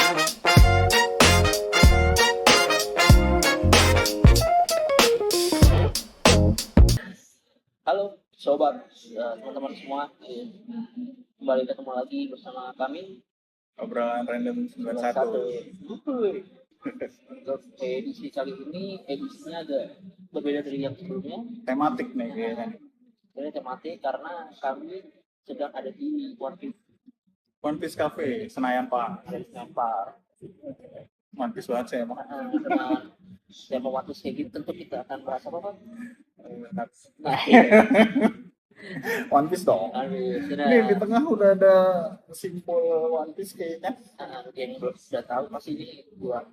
Halo sobat, teman-teman semua, kembali ketemu lagi bersama kami Obrolan random 91. 91. Untuk edisi kali ini, edisinya agak berbeda dari yang sebelumnya. Tematik nih kayaknya. Ini tematik karena kami sedang ada di One Piece Cafe, Senayan Pak. dari Singapura. One Piece banget sih emang. Dengan tema waktu kayak gitu, tentu kita akan bahas apa Pak? Nah, One Piece dong. sudah Ini di tengah udah ada simbol One Piece kayaknya. yang sudah tahu pasti ini buat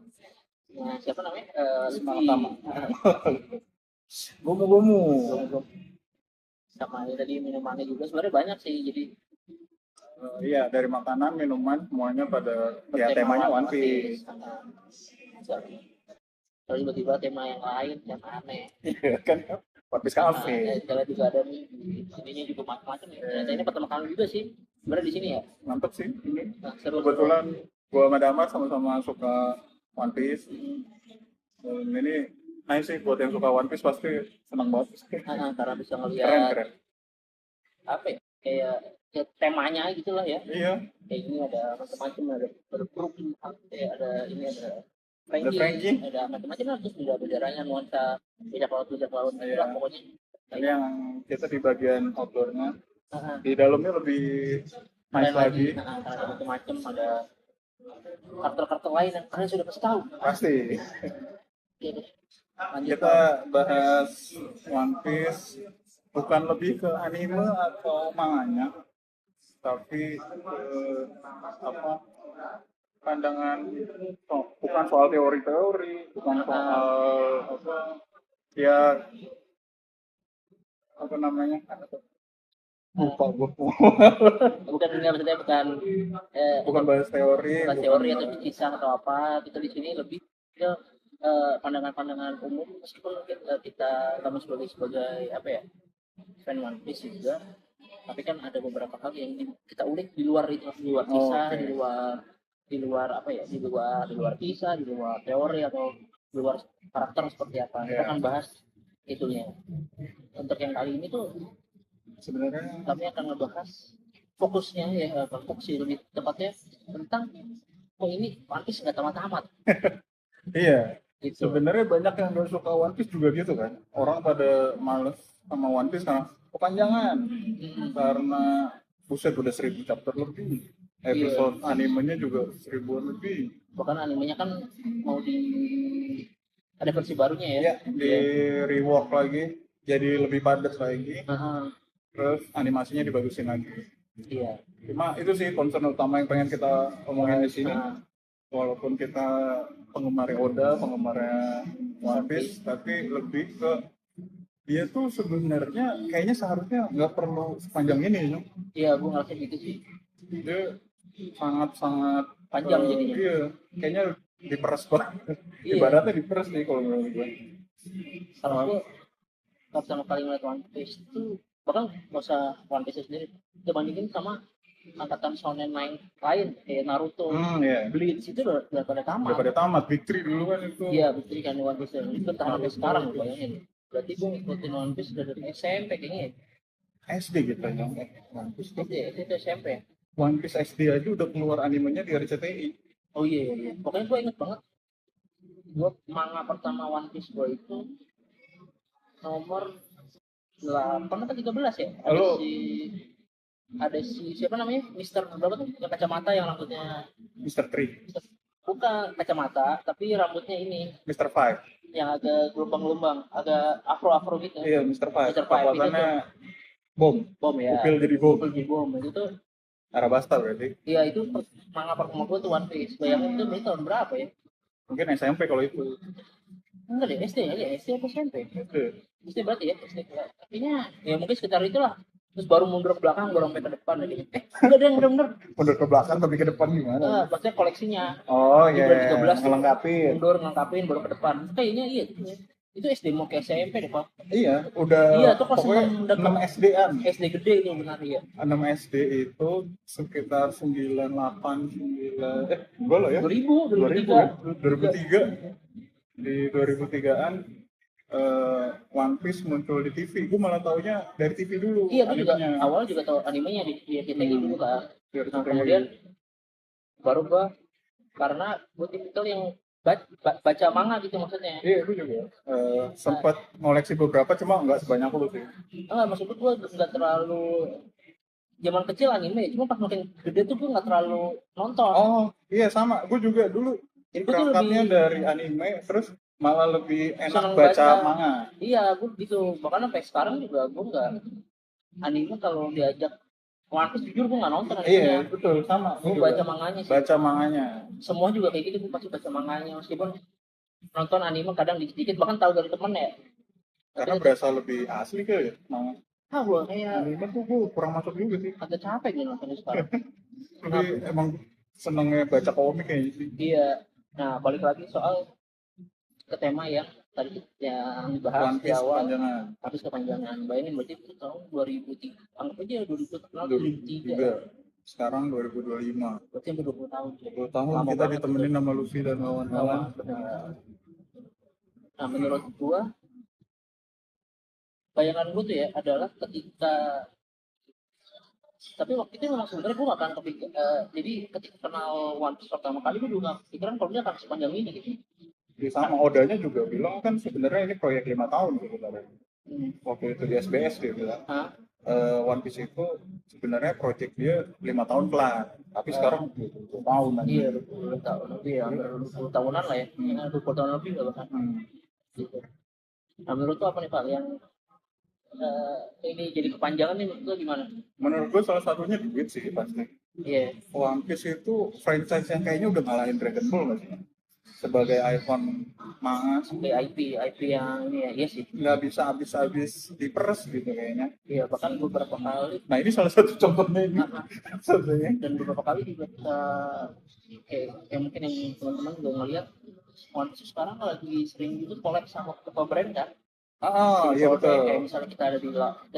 siapa namanya? Semangat Luffy. Tama. Gomu-gomu. Sama tadi minumannya juga sebenarnya banyak sih, jadi Iya, dari makanan, minuman, semuanya pada ya temanya One Piece. Kalau tiba-tiba tema yang lain yang aneh. Kan One Piece Cafe. Kita lihat juga ada nih, ininya juga macam-macam ya. Ternyata ini pertama kali juga sih sebenarnya di sini ya. Mantap sih ini. Seru. Kebetulan gua sama Damar sama-sama suka One Piece. Dan ini nice sih buat yang suka One Piece pasti senang banget. Karena bisa Keren ngelihat keren. apa ya, kayak temanya gitulah ya. Iya. Kayak ini ada macam-macam, ada bergrup, ada ini ada Frankie. ada macam-macam lah, terus juga benderanya nuansa bajak laut Iya. itulah pokoknya. Ini yang kita di bagian outdoornya, Ah, di dalamnya lebih nice keren lagi. ada macam-macam, ada karakter-karakter lain yang kalian sudah pasti tahu. Pasti. Oke deh. Lanjut, Kita bahas One Piece bukan lebih ke anime atau manganya, tapi apa pandangan bukan soal teori-teori, bukan soal apa ya apa namanya lupa gue bukan maksudnya bukan bahas teori, bukan teori atau kisah atau apa. Kita di sini lebih ke pandangan-pandangan umum, meskipun mungkin kami sebagai apa ya, fan One Piece juga, tapi kan ada beberapa hal yang kita ulik di luar itu, di luar kisah, oke. di luar apa ya, di luar kisah, di luar teori atau di luar karakter seperti apa. Kita Iya. akan bahas itunya. Untuk yang kali ini tuh Sebenarnya kami akan ngebahas fokusnya ya, fokus sih lebih tepatnya tentang ini One Piece nggak tamat-tamat iya. gitu. Sebenarnya banyak yang gak suka One Piece juga gitu kan. Orang pada males sama One Piece karena kepanjangan. Karena buset udah 1000 chapter lebih. Episode animenya juga 1000-an lebih. Bahkan animenya kan mau ada versi barunya ya. Iya, di rework lagi, jadi lebih padat lagi. Terus animasinya dibagusin lagi. Iya. Cuma itu sih concern utama yang pengen kita omongin di sini. Walaupun kita penggemar Oda, penggemar One Piece, tapi lebih ke dia tuh sebenarnya kayaknya seharusnya nggak perlu sepanjang ini, Nyong. Iya, gue ngerasa gitu sih. Dia sangat-sangat Panjang jadinya. Iya, kayaknya diperes banget. Iya. Ibaratnya diperes nih kalau menurut gue. Kalau gue pertama kali ngeliat One Piece itu, bahkan nggak usah One Piece sendiri, kita bandingin sama angkatan shonen lain kayak Naruto, Iya. Bleach itu udah pada tamat. Daripada tamat, Big Three dulu kan itu. Iya, betul kan, One Piece itu tamat sampai sekarang loh, bayangin. Berarti gue ngikutin One Piece udah dari SMP kayaknya ya. SD gitu Nyong. One Piece tuh. SD itu SMP ya. One Piece SD aja udah keluar animenya di RCTI. Oh iya. Pokoknya gue inget banget. Gue manga pertama One Piece gue itu nomor 8 atau 13 ya. Halo. Ada si siapa namanya? Mister berapa tuh? Yang kacamata yang rambutnya Mr. Tree, bukan kacamata, tapi rambutnya ini Mr. Five. yang agak gelombang-gelombang, agak afro gitu. Iya, Mr. Five. Mr. Five itu Kekuatannya bom. Bom ya. Upil jadi bom. Upil jadi bom. Itu tuh Arabasta berarti. iya, itu manga pertama gue tuh One Piece. Bayangin itu berarti tahun berapa ya? Mungkin SMP kalau itu. Enggak deh, SD ya, SD apa SMP? Itu. SD berarti ya, SD. Artinya ya mungkin sekitar itulah. Terus baru mundur ke belakang, baru sampai ke depan lagi. Enggak ada yang bener-bener. Mundur ke belakang tapi ke depan gimana? Maksudnya koleksinya. Oh iya. Di 13 tuh Ngelengkapin. mundur, ngelengkapin, baru ke depan. Kayaknya iya. Itu SD mau ke SMP deh Pak. Iya, udah Iya tuh kelas pokoknya 6 udah 6 SD-an. SD gede itu benar ya. 6 SD itu sekitar 98 9 enggak lah ya. 2000 2000 ya. 2003. Di 2003-an One Piece muncul di TV. Gue malah taunya dari TV dulu. Iya, gue juga animenya. awal juga tahu animenya di RCTI dulu kan. Dari Nah, TV. kemudian baru gue karena gue tipikal yang baca manga gitu maksudnya. Iya, gue juga sempat ngoleksi beberapa, cuma nggak sebanyak lu sih. Enggak, maksud gue nggak terlalu zaman kecil anime, cuma pas makin gede tuh gue nggak terlalu nonton. Oh, iya sama. Gue juga dulu Jadi gue tuh berangkatnya lebih dari anime, terus malah lebih enak seneng baca manga. Iya, gue gitu. Bahkan sampai sekarang juga gue nggak anime kalau diajak One Piece jujur gue nggak nonton animenya. Iya, betul sama. Gue juga baca manganya sih. baca manganya. Semua juga kayak gitu, gue pasti baca manganya meskipun nonton anime kadang dikit-dikit bahkan tahu dari temen ya. Karena berasa lebih asli kali ya manga. Ah, gue kayak Anime tuh gue kurang masuk juga sih. agak capek nih nontonnya sekarang. Lebih emang senengnya baca komik kayaknya sih. Iya. Nah, balik lagi soal ke tema yang tadi yang dibahas One di Piece awal. kepanjangan. Habis kepanjangan. Bayangin berarti itu tahun 2003. Anggap aja 2003. 2003. Sekarang 2025. Berarti hampir 20 tahun. 20 tahun Lama kita banget ditemenin itu. sama Luffy dan kawan-kawan. Benar. Nah, menurut gua bayangan gua tuh ya adalah ketika tapi waktu itu memang sebenarnya gue gak akan kepikir jadi ketika kenal One Piece pertama kali gue juga gak kepikiran kalau dia akan sepanjang ini gitu. Di sama Odanya juga bilang kan sebenarnya ini proyek 5 tahun sebenarnya. Waktu itu di SBS dia bilang One Piece itu sebenarnya proyek dia 5 tahun kelar, tapi sekarang 20 tahun aja. Iya, 20 tahun lebih ya, hampir 20 tahunan lah ya, 20 tahun lebih lah bahkan. Gitu. Nah, menurut lo apa nih Pak yang ini jadi kepanjangan nih, menurut lo gimana? Menurut gue salah satunya duit sih pasti. Iya. One Piece itu franchise yang kayaknya udah ngalahin Dragon Ball nggak sih? Sebagai ikon manga Sampai IP yang ini ya, iya sih. nggak bisa habis-habis diperes gitu kayaknya. Iya, bahkan beberapa kali. Nah ini salah satu contohnya ini. Dan beberapa kali juga kita kayak mungkin yang teman-teman juga ngeliat One Piece sekarang lagi sering gitu collab sama beberapa brand kan. Iya betul. Kayak misalnya kita ada di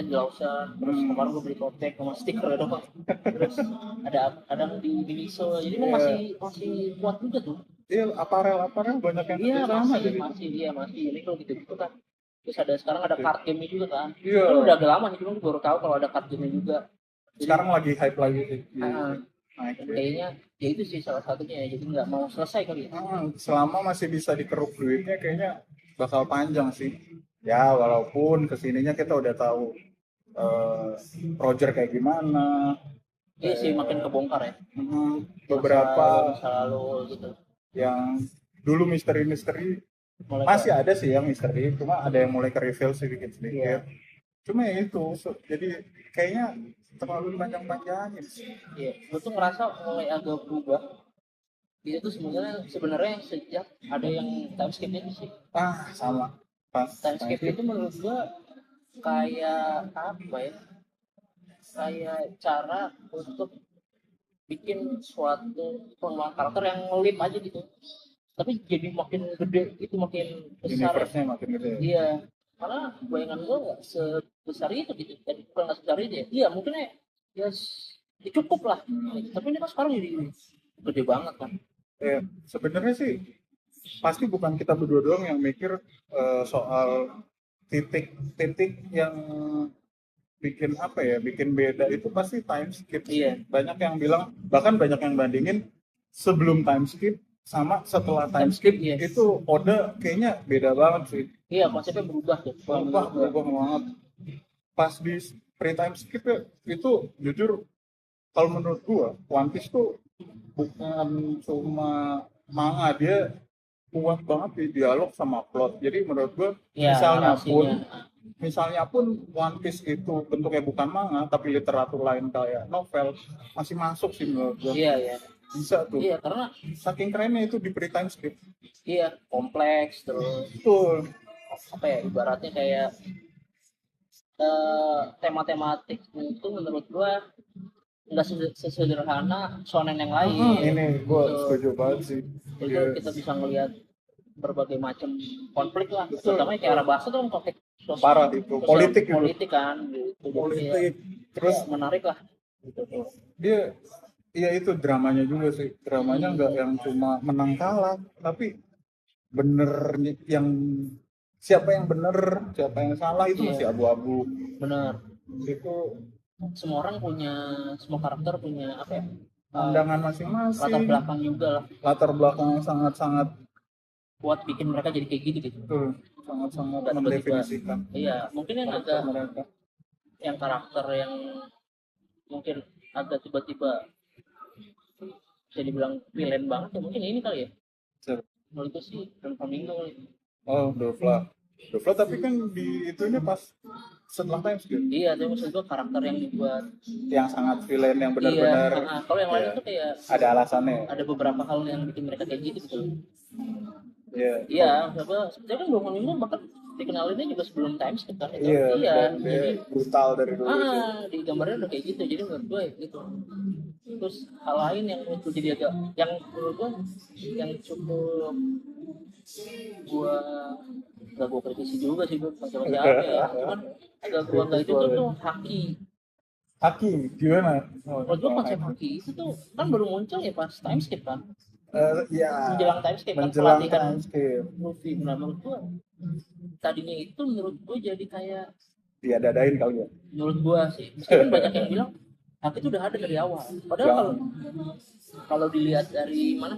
Lawson, terus kemarin gue beli tote sama stiker ya dong. Terus ada di Miniso, jadi masih kuat juga tuh. Iya, aparel banyak yang Iya, sama jadi. masih ini kalau gitu kan. Terus sekarang ada card game juga kan. Iya. Itu udah agak lama sih, cuma gue baru tahu kalau ada card game juga. Jadi, sekarang lagi hype lagi sih. Kayaknya ya itu sih salah satunya ya, jadi nggak mau selesai kali ya. Selama masih bisa dikeruk duitnya kayaknya bakal panjang sih. Ya walaupun kesininya kita udah tahu Roger kayak gimana. Iya sih makin kebongkar ya. Beberapa masa lalu gitu. Yang dulu misteri masih ada sih yang misteri, cuma ada yang mulai ke reveal sedikit. Iya. Cuma ya itu, jadi kayaknya terlalu panjang-panjangin sih. Iya, gue tuh ngerasa mulai agak berubah. Itu tuh sebenarnya sejak ada yang time skip itu sih. Sama. Time skip itu menurut gue kayak apa ya? Kayak cara untuk bikin suatu pengembangan karakter yang ngelip aja gitu. Tapi jadi makin gede itu makin besar. Universe-nya makin gede. Iya. Karena bayangan gue nggak sebesar itu gitu. Jadi bukan nggak sebesar itu ya. Iya mungkin ya cukup lah. Tapi ini kan sekarang jadi gede banget kan. Sebenarnya sih pasti bukan kita berdua doang yang mikir soal titik yang bikin apa ya, bikin beda itu pasti time skip. Iya. Banyak yang bilang, bahkan banyak yang bandingin sebelum time skip sama setelah time skip. Yes. Itu Oda kayaknya beda banget sih. Iya, konsepnya berubah tuh. Berubah banget. Pas di pre-time skip ya, itu jujur kalau menurut gua One Piece tuh bukan cuma manga, dia kuat banget di dialog sama plot. Jadi menurut gua ya, misalnya pun One Piece itu bentuknya bukan manga tapi literatur lain kayak novel, masih masuk sih menurut gua. Iya. Bisa tuh. Iya, karena saking kerennya itu di pre-time skip. Iya, kompleks terus. Betul. Apa ya, ibaratnya kayak tema-tematik itu menurut gua nggak sesederhana shonen yang lain. Ini gua setuju banget sih. Jadi kita bisa ngelihat berbagai macam konflik lah, Betul, terutama kayak Arabasta tuh kan konflik parah itu politik gitu. politik kan gitu. Jadi Politik terus ya menarik lah gitu tuh. dia iya itu dramanya juga sih, dramanya nggak yang cuma menang kalah tapi bener yang siapa yang bener siapa yang salah itu Iya. masih abu-abu Bener, itu, semua orang punya, semua karakter punya apa ya, pandangan latar masing-masing, belakang juga lah latar belakang yang sangat-sangat buat bikin mereka jadi kayak gitu gitu. betul, sangat-sangat Nggak tiba-tiba. mendefinisikan Iya, mungkin yang karakter agak, mereka. yang karakter yang mungkin agak tiba-tiba bisa dibilang villain banget ya mungkin ini kali ya. Siapa? Menurut gue sih Don Flamingo kali. Oh, Dovla tapi kan di itunya pas setelah time skip Iya, tapi maksud gue karakter yang dibuat. yang sangat villain yang Iya, benar-benar kalau yang lain ya, itu kayak ada alasannya. ada beberapa hal yang bikin mereka kayak gitu gitu. Iya. Iya, sebetulnya kan Don Flamingo bahkan dikenalinnya juga sebelum time skip kan itu. Iya, Iya, dan dia jadi brutal dari dulu sih. di gambarnya udah kayak gitu, jadi menurut gue gitu. Terus hal lain yang menurut gue jadi agak, yang menurut gue yang cukup gue gak gue kritisi juga sih, gue baca siapa ya, cuman agak gue nggak itu tuh haki. Haki gimana? Menurut gue konsep haki itu tuh kan baru muncul ya pas time skip kan, Ya menjelang time skip kan, menjelang pelatihan time skip Luffy. Nah menurut gue tadinya itu menurut gue jadi kayak, dia dadain kali ya. menurut gue sih meskipun banyak yang bilang haki itu udah ada dari awal, padahal Yang- kalau kalau dilihat dari mana,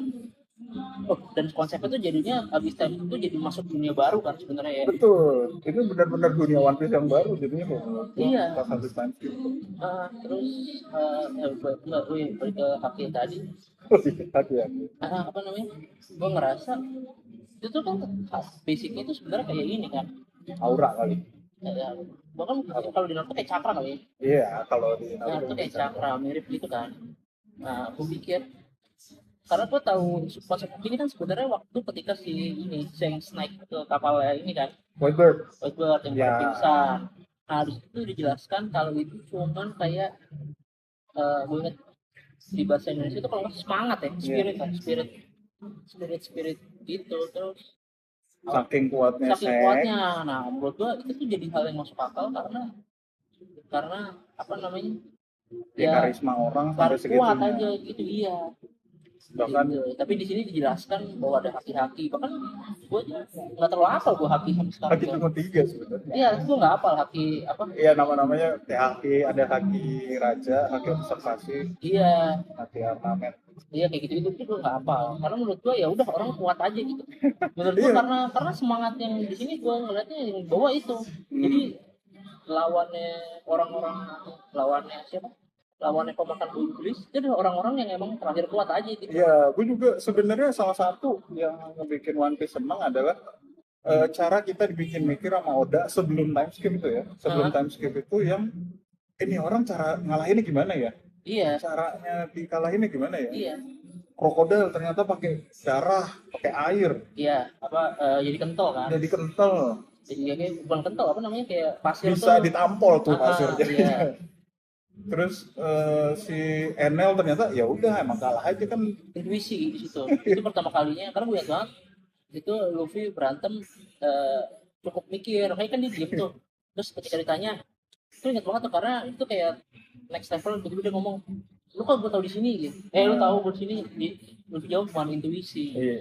oh, dan konsepnya tuh jadinya abis time itu jadi masuk dunia baru kan sebenarnya ya. Betul, itu benar-benar dunia One Piece yang baru jadinya kok. Iya. Pas habis time skip. Terus balik ke haki tadi. Haki ya. Apa namanya? Gue ngerasa itu tuh kan basicnya itu sebenarnya kayak ini kan. Aura kali. Ya, bahkan kalau di Naruto kayak cakra kali ya. Iya, kalau di Naruto kayak cakra mirip gitu kan. Nah, aku pikir karena gue tahu konsep ini kan sebenarnya waktu ketika si ini Shanks naik ke kapalnya ini kan, Whitebird. Whitebird yang Ya. pada pingsan. Nah, di situ dijelaskan kalau itu cuman kayak gue inget di bahasa Indonesia itu kalau nggak semangat ya, spirit kan, spirit gitu. Terus Saking kuatnya saking Sek. kuatnya, nah menurut gue itu tuh jadi hal yang masuk akal karena apa namanya, Ya, karisma orang sampai harus kuat segitunya. aja gitu. Iya, Bahkan gitu. Tapi di sini dijelaskan bahwa ada haki-haki, bahkan gue nggak terlalu hafal gue haki sampai sekarang. haki cuma 3 sebenarnya. Iya, gue nggak hafal haki apa. Iya, nama-namanya haki, ada haki raja, haki observasi, Iya, haki ornamen. iya kayak gitu itu gue nggak hafal. Karena menurut gue ya udah orang kuat aja gitu. Menurut gue Iya. karena semangat yang di sini gue ngeliatnya yang bawa itu. Jadi lawannya lawannya siapa? Lawannya pemakan iblis itu adalah orang-orang yang emang terakhir kuat aja gitu. Iya, gue juga sebenarnya salah satu yang ngebikin One Piece senang adalah cara kita dibikin mikir sama Oda sebelum time skip itu ya. Sebelum time skip itu yang ini orang cara ngalahinnya gimana ya? Iya. Caranya dikalahinnya gimana ya? Iya. Krokodil ternyata pakai darah, pakai air. Iya, jadi kental kan? Jadi kental. Jadi kayak bukan kental, apa namanya, kayak pasir Bisa tuh. ditampol tuh pasirnya. Iya. Terus si Enel ternyata ya udah emang kalah aja kan. Intuisi di situ. Itu pertama kalinya, karena gue lihat banget itu Luffy berantem cukup mikir, kayak kan dia diem tuh. Terus ketika ditanya, itu ingat banget tuh karena itu kayak next level, tiba-tiba dia ngomong, lu kok gue tahu di sini gitu. Lu tahu gue di sini, Luffy jawab cuma intuisi. Iya.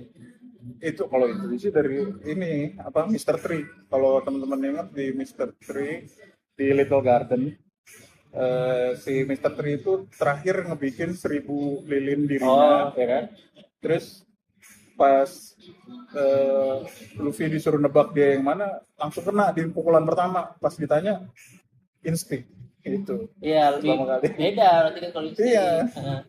Itu kalau intuisi dari ini apa Mr. Tree. Kalau teman-teman ingat di Mr. Tree di Little Garden, si Mr. Tree itu terakhir ngebikin 1000 lilin dirinya, ya kan? Terus pas Luffy disuruh nebak dia yang mana, langsung kena di pukulan pertama. Pas ditanya insting itu. Iya, lebih Pertama kali. beda berarti kan kalau insting. Iya.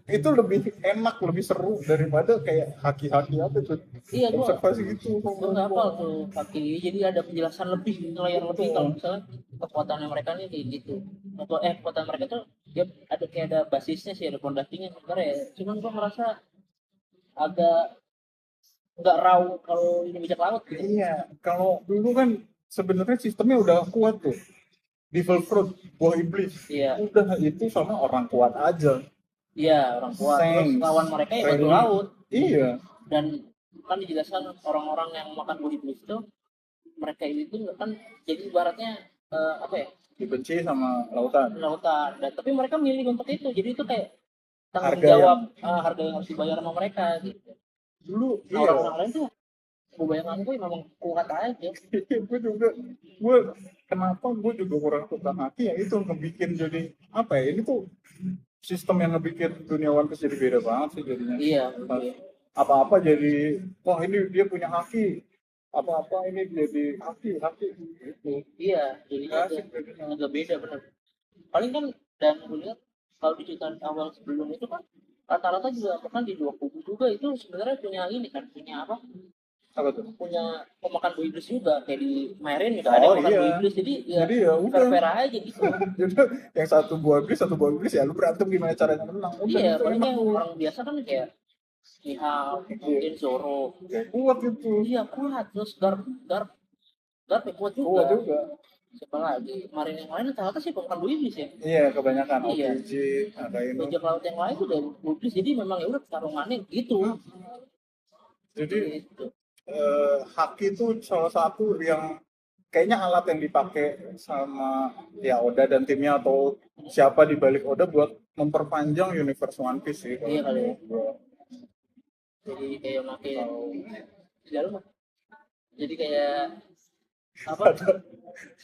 Itu lebih enak, lebih seru daripada kayak haki-haki apa tuh. Iya, gua Observasi gitu. gue nggak hafal tuh kaki, jadi ada penjelasan lebih, layar lebih kalau misalnya kekuatannya mereka nih kayak gitu. Kekuatan mereka tuh dia ada kayak ada basisnya sih, ada fondasinya sebenarnya ya. Cuman gue merasa agak nggak raw kalau ini bijak laut gitu. Iya, kalau dulu kan sebenarnya sistemnya udah kuat tuh. Devil Fruit, buah iblis. Iya. Udah itu sama orang kuat aja. Iya, orang kuat. Terus Shanks, lawan mereka ya batu Rayleigh. laut. Iya. Dan kan dijelaskan orang-orang yang makan body bliss itu mereka itu kan jadi ibaratnya apa ya, dibenci sama lautan. lautan, dan tapi mereka milih untuk itu, jadi itu kayak tanggung Harga jawab, yang harga yang harus dibayar sama mereka gitu. dulu Nah iya. orang-orang lain tuh gue bayangan gue memang kuat aja. Gue juga gue kenapa gue juga kurang suka haki ya itu ngebikin jadi apa ya ini tuh sistem yang ngebikin dunia One Piece jadi beda banget sih jadinya. Iya, Apa-apa jadi wah ini dia punya haki, apa-apa ini jadi haki gitu. iya jadinya Asik jadinya. agak beda benar. Paling kan, dan gue lihat kalau di cerita awal sebelum itu kan rata-rata juga bahkan di dua kubu juga itu sebenarnya punya ini kan, punya apa, Apa tuh? punya pemakan buah iblis juga, kayak di Marine juga ada pemakan buah iblis, jadi ya Jadi ya udah. fair aja gitu. Jadi yang satu buah iblis ya lu berantem gimana caranya menang. Udah Iya itu paling enak yang tuh. orang biasa kan kayak Mihawk, mungkin Zoro, Ya, kuat itu. iya kuat, terus Garp Garp Garp ya kuat Kuat juga. juga. Siapa lagi, Marine yang lain ternyata sih pemakan buah iblis ya. Iya kebanyakan Iya. OPJ ada ini. Bajak laut yang lain tuh udah buah iblis, jadi memang ya udah pertarungannya gitu. Jadi Gitu. haki itu salah satu yang kayaknya alat yang dipakai sama ya Oda dan timnya atau siapa di balik Oda buat memperpanjang universe One Piece sih. Iya kali ya. Gua- Jadi kayak makin di dalam, jadi kayak apa,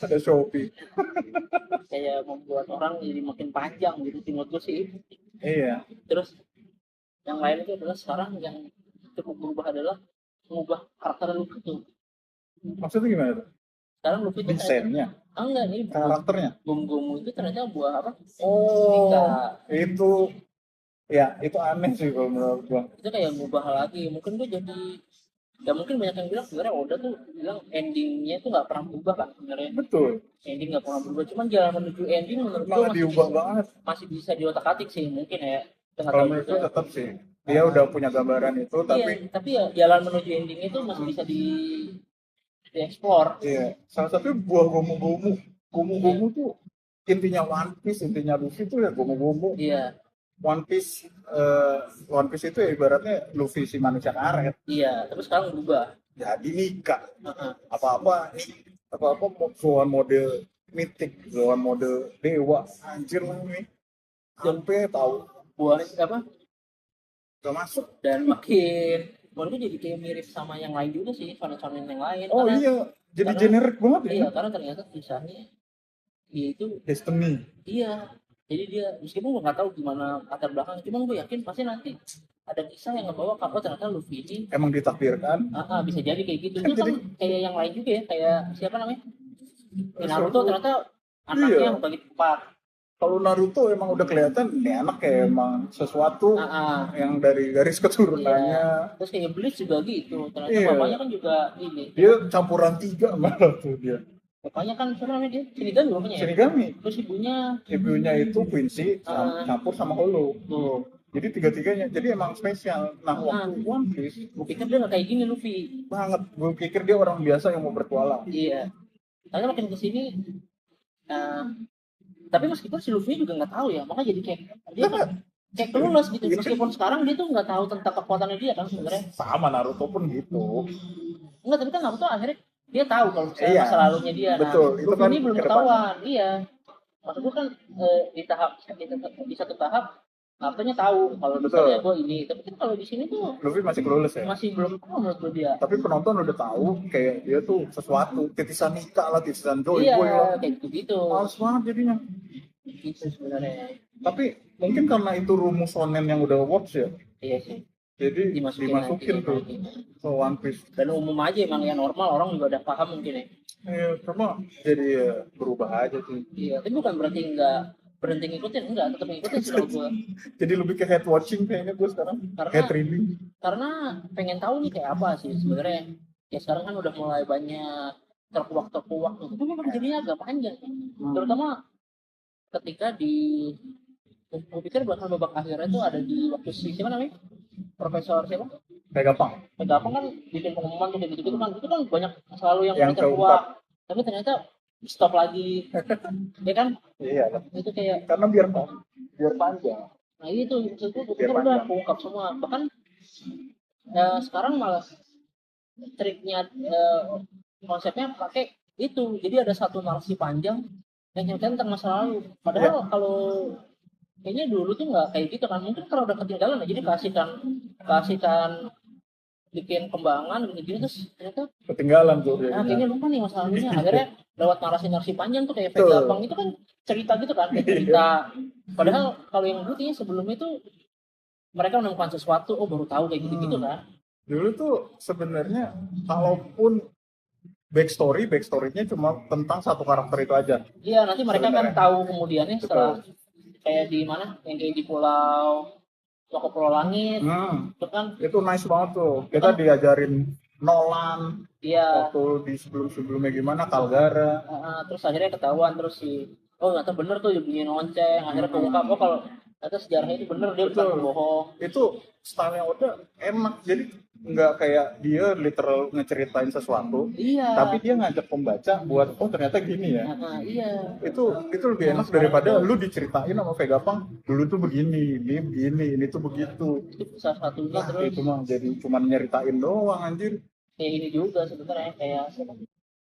ada Shopee. kayak membuat orang jadi makin panjang gitu menurut gue sih. Iya. Terus yang lain itu adalah sekarang yang cukup berubah adalah mengubah karakter Luffy tuh. Maksudnya gimana tuh? Sekarang Luffy itu Desainnya, enggak nih, karakternya. Gomu itu ternyata buah apa, Oh, ketika itu ya itu aneh sih kalau menurut gua. itu kayak ngubah lagi, mungkin gue jadi, ya mungkin banyak yang bilang sebenarnya Oda tuh bilang endingnya tuh nggak pernah berubah kan sebenarnya, Betul. ending nggak pernah berubah, cuman jalan menuju ending menurut gue Malah masih diubah bisa, banget. masih bisa diotak-atik sih mungkin ya. Kita nggak Kalau tahu menurut juga. gua tetap sih. Dia udah punya gambaran itu, Iya, tapi ya jalan menuju ending itu masih bisa dieksplor. iya, salah satu buah gomu-gomu tuh intinya One Piece, intinya Luffy tuh ya gomu-gomu. Iya, One Piece, One Piece itu ya ibaratnya Luffy si manusia karet. iya, tapi sekarang berubah. Jadi nikah, Heeh. apa-apa lawan model mitik, lawan model dewa, anjir lah nih. Sampai tahu Buah apa, gak masuk. dan makin menurut gue jadi kayak mirip sama yang lain juga sih, shonen yang lain. Oh karena, iya, jadi karena- generik banget ya. Iya, karena ternyata kisahnya dia itu, Destiny. iya, jadi dia meskipun gue nggak tahu gimana latar belakang, cuman gue yakin pasti nanti ada kisah yang ngebawa kalau ternyata Luffy ini Emang ditakdirkan. bisa jadi kayak gitu. Kan Itu kan jadi- kayak yang lain juga ya, kayak siapa namanya, Naruto ternyata anaknya Iya. yang bagi empat. Kalau Naruto emang udah kelihatan ini anak kayak emang sesuatu Ah, yang dari garis keturunannya. terus kayak Bleach juga gitu, ternyata Iya. bapaknya kan juga ini, Dia campuran 3 malah tuh dia. bapaknya kan siapa namanya, dia Shinigami bapaknya ya, Shinigami. terus Ibunya itu Quincy campur sama Holo. tuh, Jadi tiga-tiganya. Jadi emang spesial. Nah waktu One Piece gue pikir dia nggak kayak gini Luffy. banget. Gue pikir dia orang biasa yang mau bertualang. Iya, karena makin kesini tapi meskipun si Luffy juga nggak tahu ya, makanya jadi kayak dia kan kayak kelulus gitu, meskipun sekarang dia tuh nggak tahu tentang kekuatannya dia kan sebenarnya. Sama Naruto pun gitu. Enggak, tapi kan Naruto akhirnya dia tahu kalau misalnya Iya. masa lalunya dia. Betul, Nah, itu Luffy kan ini belum ke ketahuan. Iya. Maksud gue kan di satu tahap Naruto-nya tahu kalau Betul. misalnya gue ini, tapi kan kalau di sini tuh Luffy masih kelulus ya. masih belum tahu menurut gue dia. Tapi penonton udah tahu kayak dia tuh sesuatu. Titisan Nika lah, titisan Joy Iya, Boy lah. kayak gitu. Males banget jadinya. Gitu sebenarnya. Tapi mungkin karena itu rumus shonen yang udah watch ya. Iya sih. Jadi lagi. dimasukin tuh ke One Piece. Dan umum aja emang yang normal orang juga udah paham mungkin ya. Cuma jadi ya, berubah aja sih. Iya, tapi bukan berarti nggak berhenti ngikutin, enggak, tetap ngikutin sih kalau gue. Jadi lebih ke head watching kayaknya gue sekarang. Karena- Head reading. Karena pengen tahu nih kayak apa sih sebenarnya. Ya sekarang kan udah mulai banyak terkuak tapi memang jadinya agak panjang. Terutama ketika gue pikir bahkan babak akhirnya tuh ada di waktu siapa namanya, Profesor siapa, Kayak gampang. Megapon kan bikin pengumuman tuh kayak gitu kan, itu kan banyak selalu yang Yang mulai terkuak, tapi ternyata stop lagi. Ya kan, Iya. itu kayak, Karena biar panjang. nah itu maksud gue Biar pikir udah panjang. keungkap semua, bahkan sekarang malah triknya konsepnya pakai itu, jadi ada satu narasi panjang yang nyeritain tentang masa lalu, padahal kalau kayaknya dulu tuh nggak kayak gitu kan, mungkin kalau udah ketinggalan aja kasihkan bikin kembangan gitu terus ternyata Ketinggalan tuh kayaknya jadinya. lupa nih masa lalunya, akhirnya lewat narasi panjang tuh kayak Betul. Vegapunk itu kan cerita gitu kan, kayak cerita, padahal kalau yang dulu kayaknya sebelumnya itu mereka menemukan sesuatu, oh baru tahu kayak gitu-gitu kan. Dulu tuh sebenarnya kalaupun backstory-nya cuma tentang satu karakter itu aja. Iya, nanti mereka kan Sebenarnya. tahu kemudiannya setelah Betul. kayak di mana yang kayak di pulau Toko Pulau Langit itu kan. Itu nice banget tuh. Kita diajarin Nolan Iya, waktu di sebelum-sebelumnya gimana Kalgara. terus akhirnya ketahuan terus oh ternyata bener tuh bunyi lonceng, akhirnya keungkap oh kalau ternyata sejarahnya itu bener, dia bukan Betul. pembohong. Itu stylenya Oda enak, jadi nggak kayak dia literal ngeceritain sesuatu, Iya. tapi dia ngajak pembaca buat oh ternyata gini ya. Iya. Itu lebih enak daripada lu diceritain sama Vegapunk dulu tuh begini, ini begini, ini tuh begitu. Itu salah satunya. Nah, Terus itu mah jadi cuman nyeritain doang anjir. kayak ini juga sebenarnya kayak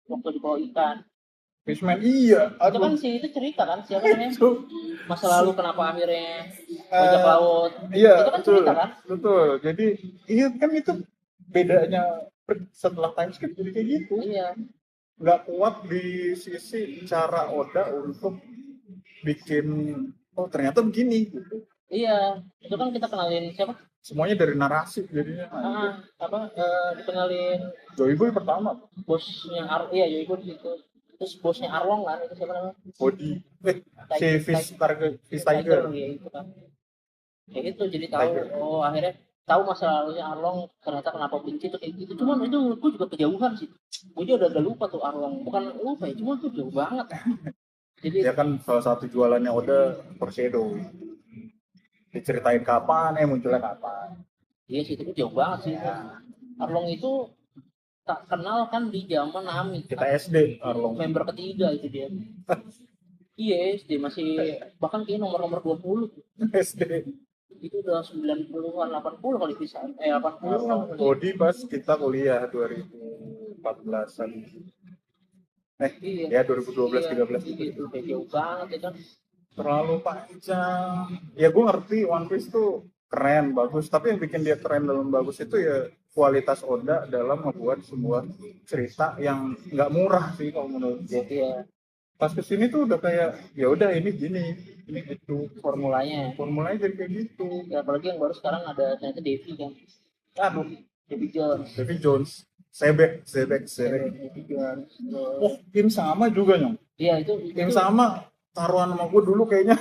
waktu di Pulau Ikan. Fishman iya, Itu kan itu cerita kan siapa namanya? Itu. Masa lalu kenapa akhirnya bajak laut. Iya, Itu kan betul, cerita kan? betul. Jadi iya kan itu bedanya setelah time skip jadi kayak gitu. Iya. Nggak kuat di sisi cara Oda untuk bikin oh ternyata begini gitu. Iya, itu kan kita kenalin siapa? Semuanya dari narasi jadinya. Dikenalin Joy Boy pertama. bosnya iya Yoigo gitu. Terus bosnya Arlong kan itu siapa namanya? Body si Fish Tiger. Ya itu kan. Kayak gitu jadi tahu oh akhirnya tahu masa lalunya Arlong ternyata kenapa benci tuh kayak gitu. Cuman itu menurutku juga kejauhan sih. Gue juga udah lupa tuh Arlong. Bukan lupa ya, cuma tuh jauh banget. Jadi ya kan salah satu jualannya Oda Foreshadow. Diceritain kapan, munculnya kapan. Iya sih, itu jauh banget sih. Arlong itu tak kenal kan di zaman Nami. Kita SD Arlong. Member ketiga itu dia. Iya, SD masih bahkan kayak nomor 20. SD. Itu udah 90-an 80 kali bisa. 80-an. Body pas kita kuliah 2014-an. Iya. Ya 2012-13 gitu. Kayak jauh banget ya kan. Terlalu panjang. Ya gue ngerti One Piece tuh keren, bagus. Tapi yang bikin dia keren dalam bagus itu ya kualitas Oda dalam membuat sebuah cerita yang nggak murah sih kalau menurut gue. Iya. Pas kesini tuh udah kayak ya udah ini gini, ini gitu formulanya jadi kayak gitu. Ya apalagi yang baru sekarang ada ternyata Devi kan. Aduh, Devi Jones. Sebek. Devi Jones. Oh, tim sama juga nyong. Iya itu. Tim sama taruhan sama gue dulu kayaknya.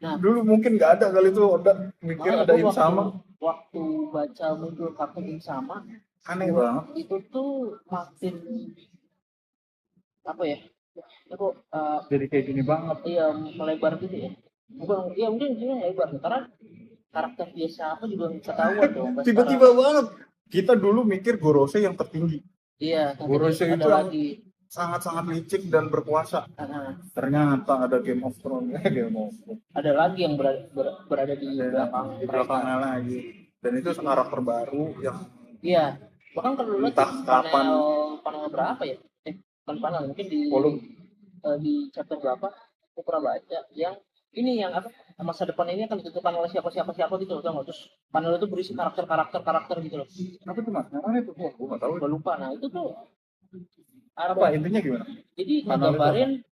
Nah, dulu mungkin nggak ada kali tuh Oda mikir ada tim sama. Waktu baca muncul kartu tim sama, aneh banget. Itu tuh makin apa ya? Itu jadi kayak gini banget. Iya, melebar gitu ya. Bukan, iya mungkin lebar karena karakter biasa aku juga ketahuan tuh. Tiba-tiba banget. Kita dulu mikir Gorose yang tertinggi. Iya, Gorose itu yang sangat-sangat licik dan berkuasa. Ternyata ada Game of Thrones. Ada lagi yang berada di belakangnya lagi. Dan itu karakter baru yang iya. Bahkan kalau dulu panel berapa ya? Kan panel mungkin di chapter berapa? Aku pernah baca yang ini yang apa? Masa depan ini akan ditentukan oleh siapa gitu loh, terus panel itu berisi karakter gitu loh. Apa tuh mas? Mana itu? Gue nggak tahu. Gue lupa. Nah itu tuh apa intinya gimana? Jadi ngegambarin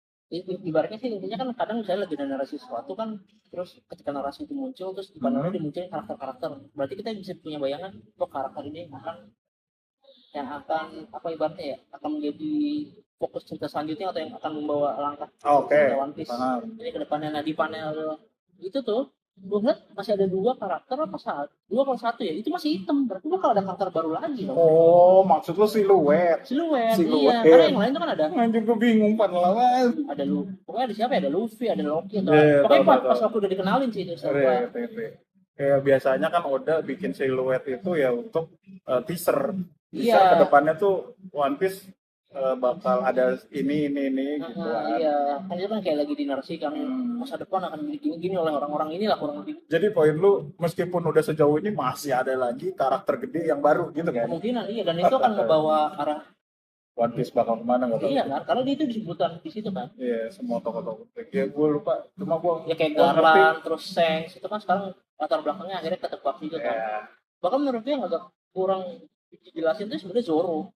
ibaratnya sih intinya kan kadang misalnya lagi ada narasi sesuatu kan, terus ketika narasi itu muncul terus di panelnya dimunculin karakter. Berarti kita bisa punya bayangan karakter ini yang akan apa ibaratnya ya akan menjadi fokus cerita selanjutnya atau yang akan membawa langkah One Piece. Jadi kedepannya di panel itu tuh gue lihat masih ada 2 karakter apa 2 kalau 1 ya itu masih hitam, berarti bakal ada karakter baru lagi dong. Oh maksud lo siluet. Iya, karena yang lain tuh kan ada anjir gue bingung panel lawan ada pokoknya ada siapa ya, ada Luffy, ada Loki atau pokoknya pas aku udah dikenalin sih itu kayak biasanya kan Oda bikin siluet itu ya untuk teaser kedepannya tuh One Piece bakal ada ini gitu kan. Iya, kan itu kan kayak lagi dinarasikan masa depan akan gini-gini oleh orang-orang inilah kurang lebih. Jadi poin lu meskipun udah sejauh ini masih ada lagi karakter gede yang baru gitu kan. Kemungkinan iya, dan itu akan ngebawa arah One Piece bakal kemana nggak tahu. iya kan, karena dia itu disebutkan di situ kan. Iya, semua tokoh-tokoh. Ya gue lupa, cuma gue Ya kayak gua ngerti. Garland, terus Shanks itu kan sekarang latar belakangnya akhirnya ketebak juga kan. Ya. Bahkan menurut gue yang agak kurang dijelasin itu sebenarnya Zoro.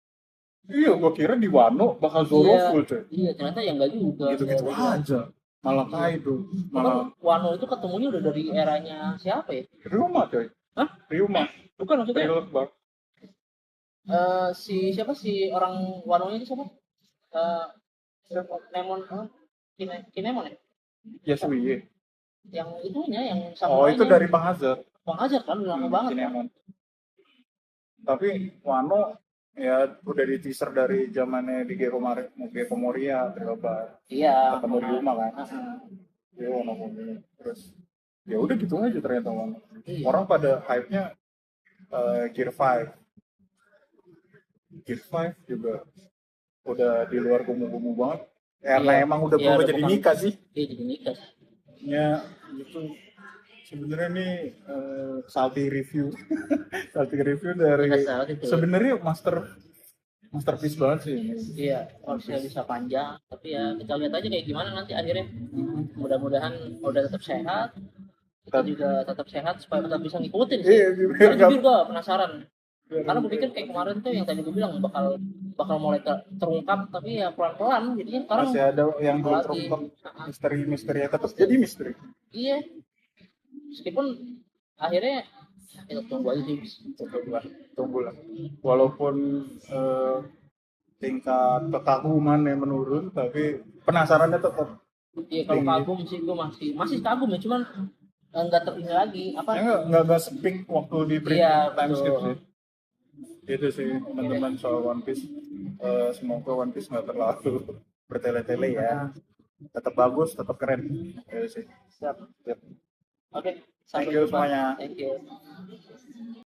Iya, gue kira di Wano bakal Zoro Iya, full cuy. iya ternyata ya enggak juga. Gitu-gitu aja. Malah Kaido, Bahkan malah Wano itu ketemunya udah dari eranya siapa ya? Ryuma coy. Hah? Ryuma, Bukan maksudnya Thriller Bark. si siapa si orang Wano itu siapa? Eh Nemon Kinemon ya? Yasuie. Yang itunya yang Oh, itu samurainya. dari Bang Hazard. Bang Hajar kan udah lama banget kan. Kinemon. Tapi Wano ya udah di teaser dari zamannya di Gecko Moria, Thriller Bark. Iya. Ketemu Ryuma kan. Heeh. Dia Wano Kuni. Terus ya udah gitu aja ternyata Wano. Iya. Orang pada hype-nya Gear 5. Gear 5 juga udah di luar gumu-gumu banget. Karena Iya. emang udah Iya, berubah udah jadi bukan- nikah sih. Iya jadi nikah. Ya itu sebenarnya nih salty review. Salty review dari Nggak salah itu. sebenarnya masterpiece banget sih ini. Iya, harusnya bisa panjang, tapi ya kita lihat aja kayak gimana nanti akhirnya. Mudah-mudahan udah tetap sehat, kita juga tetap sehat supaya tetap bisa ngikutin sih. Iya, Karena biar jujur gue penasaran. Karena gue pikir kayak kemarin tuh yang tadi gue bilang bakal mulai terungkap, tapi ya pelan-pelan. Jadinya sekarang masih ada yang belum lagi. terungkap misteri ya tetap jadi misteri. Iya, meskipun akhirnya kita tunggu aja sih. Tunggulah. Walaupun tingkat kekaguman yang menurun, tapi penasarannya tetap. Iya kalau Tinggi. kagum sih gue masih kagum ya, cuman nggak ini lagi apa? Ya nggak sepik waktu di Iya, time skip betul. sih. Itu sih teman-teman soal One Piece. Semoga One Piece nggak terlalu bertele-tele ya. Tetap bagus, tetap keren. Ya sih. Siap. Yep. Oke, Thank sampai you jumpa. semuanya. Thank you.